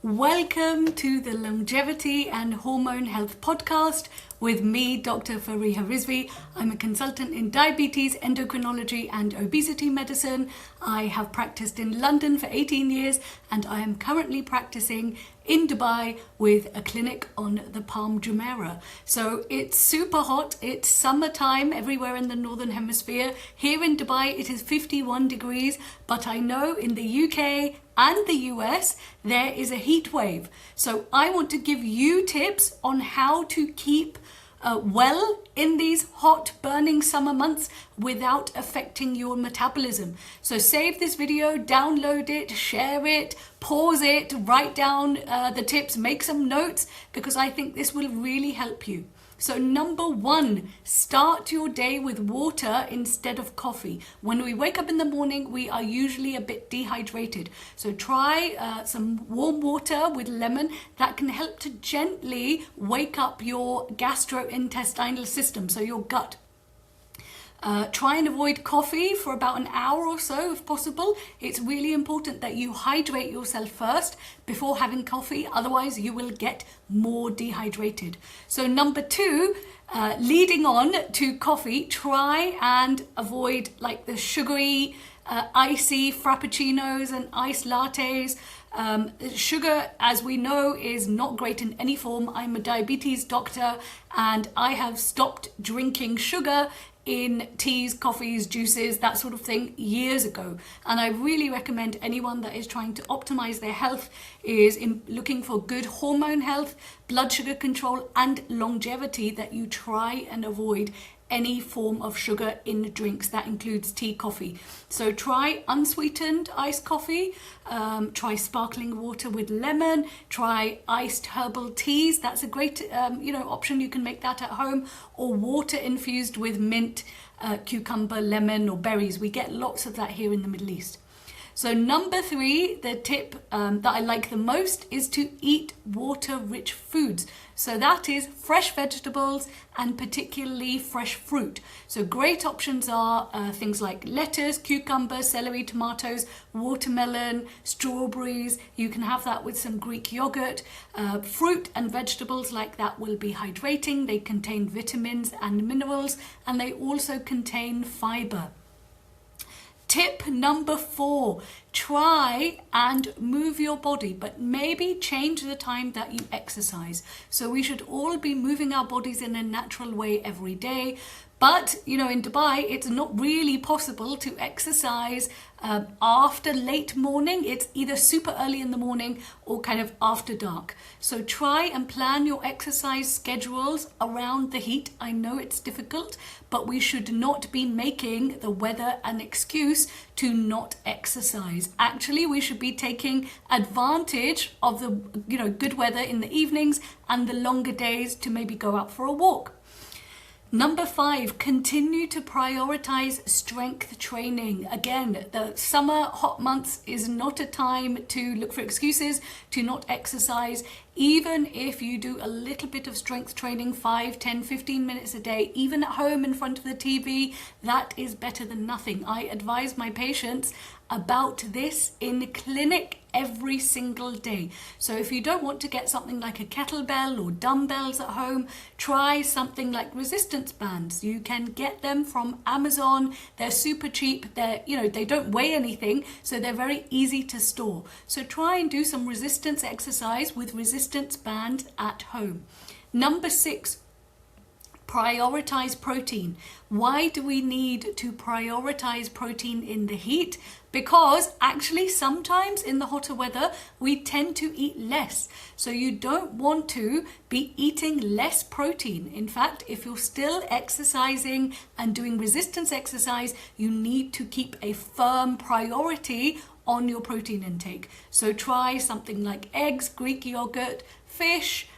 Welcome to the Longevity and Hormone Health Podcast with me, Dr. Fariha Rizvi. I'm a consultant in diabetes, endocrinology and obesity medicine. I have practiced in London for 18 years and I am currently practicing in Dubai with a clinic on the Palm Jumeirah. So it's super hot, it's summertime everywhere in the Northern Hemisphere. Here in Dubai it is 51 degrees, but I know in the UK and the US there is a heat wave. So I want to give you tips on how to keep well in these hot burning summer months without affecting your metabolism. So save this video, download it, share it, pause it, write down the tips, make some notes, because I think this will really help you. So number one, start your day with water instead of coffee. When we wake up in the morning, we are usually a bit dehydrated. So try some warm water with lemon. That can help to gently wake up your gastrointestinal system, so your gut. Try and avoid coffee for about an hour or so if possible. It's really important that you hydrate yourself first before having coffee, otherwise you will get more dehydrated. So number two, leading on to coffee, try and avoid like the sugary, icy frappuccinos and iced lattes. Sugar, as we know, is not great in any form. I'm a diabetes doctor and I have stopped drinking sugar in teas, coffees, juices, that sort of thing years ago. And I really recommend anyone that is trying to optimize their health, is looking for good hormone health, blood sugar control and longevity, that you try and avoid any form of sugar in drinks. That includes tea, coffee. So try unsweetened iced coffee, try sparkling water with lemon, try iced herbal teas. That's a great option. You can make that at home, or water infused with mint, cucumber, lemon or berries. We get lots of that here in the Middle East. So number three, the tip that I like the most is to eat water-rich foods. So that is fresh vegetables and particularly fresh fruit. So great options are things like lettuce, cucumber, celery, tomatoes, watermelon, strawberries. You can have that with some Greek yogurt. Fruit and vegetables like that will be hydrating. They contain vitamins and minerals, and they also contain fiber. Tip number four, try and move your body, but maybe change the time that you exercise. So we should all be moving our bodies in a natural way every day. But, in Dubai, it's not really possible to exercise after late morning. It's either super early in the morning or kind of after dark. So try and plan your exercise schedules around the heat. I know it's difficult, but we should not be making the weather an excuse to not exercise. Actually, we should be taking advantage of the good weather in the evenings and the longer days to maybe go out for a walk. Number five, continue to prioritize strength training. Again, the summer hot months is not a time to look for excuses to not exercise. Even if you do a little bit of strength training, 5, 10, 15 minutes a day, even at home in front of the TV, that is better than nothing. I advise my patients about this in clinic every single day. So if you don't want to get something like a kettlebell or dumbbells at home, try something like resistance bands. You can get them from Amazon. They're super cheap. They don't weigh anything, so they're very easy to store. So try and do some resistance exercise with resistance band at home. Number six, prioritize protein. Why do we need to prioritize protein in the heat? Because actually sometimes in the hotter weather we tend to eat less. So you don't want to be eating less protein. In fact, if you're still exercising and doing resistance exercise, you need to keep a firm priority on your protein intake. So try something like eggs, Greek yogurt, fish,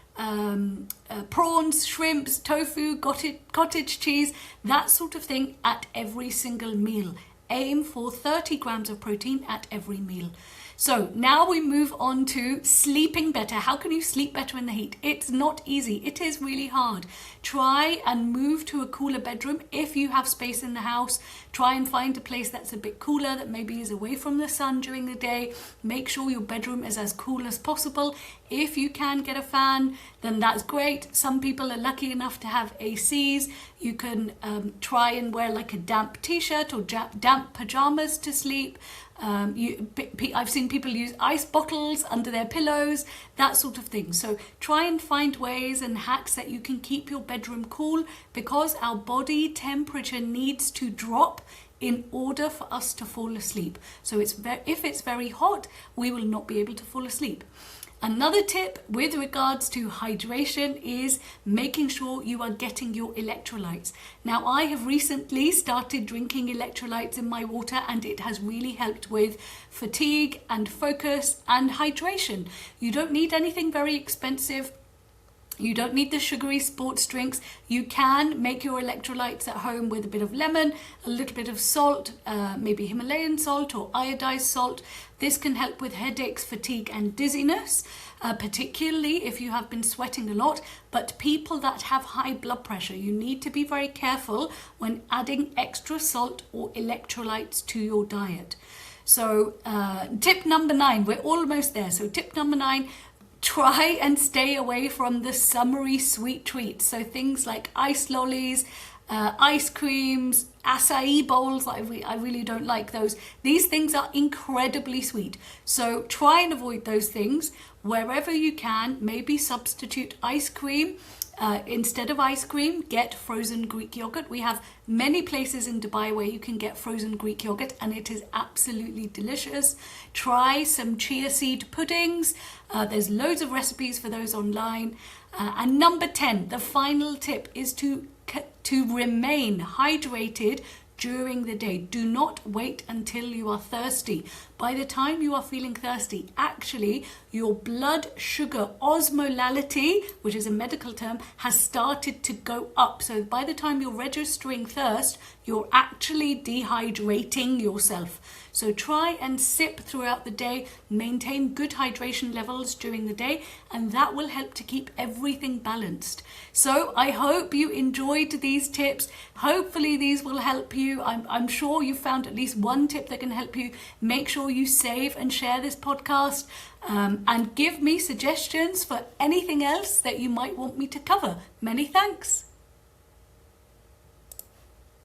prawns, shrimps, tofu, cottage cheese, that sort of thing at every single meal. Aim for 30 grams of protein at every meal. So now we move on to sleeping better. How can you sleep better in the heat? It's not easy. It is really hard. Try and move to a cooler bedroom if you have space in the house. Try and find a place that's a bit cooler, that maybe is away from the sun during the day. Make sure your bedroom is as cool as possible. If you can get a fan, then that's great. Some people are lucky enough to have ACs. You can try and wear like a damp t-shirt or damp pajamas to sleep. I've seen people use ice bottles under their pillows, that sort of thing. So try and find ways and hacks that you can keep your bedroom cool, because our body temperature needs to drop in order for us to fall asleep. So if it's very hot, we will not be able to fall asleep. Another tip with regards to hydration is making sure you are getting your electrolytes. Now, I have recently started drinking electrolytes in my water, and it has really helped with fatigue and focus and hydration. You don't need anything very expensive. You don't need the sugary sports drinks. You can make your electrolytes at home with a bit of lemon, a little bit of salt, maybe Himalayan salt or iodized salt. This can help with headaches, fatigue and dizziness, particularly if you have been sweating a lot. But people that have high blood pressure, you need to be very careful when adding extra salt or electrolytes to your diet. So tip number 9, we're almost there. So tip number 9, try and stay away from the summery sweet treats. So things like ice lollies, ice creams, acai bowls. I really don't like those. These things are incredibly sweet. So try and avoid those things wherever you can. Maybe substitute ice cream. Instead of ice cream, get frozen Greek yogurt. We have many places in Dubai where you can get frozen Greek yogurt, and it is absolutely delicious. Try some chia seed puddings. There's loads of recipes for those online. And number 10, the final tip is to remain hydrated during the day. Do not wait until you are thirsty. By the time you are feeling thirsty, actually your blood sugar osmolality, which is a medical term, has started to go up. So by the time you're registering thirst, you're actually dehydrating yourself. So try and sip throughout the day, maintain good hydration levels during the day, and that will help to keep everything balanced. So I hope you enjoyed these tips. Hopefully these will help you. I'm sure you found at least one tip that can help you. Make sure you save and share this podcast, and give me suggestions for anything else that you might want me to cover. Many thanks.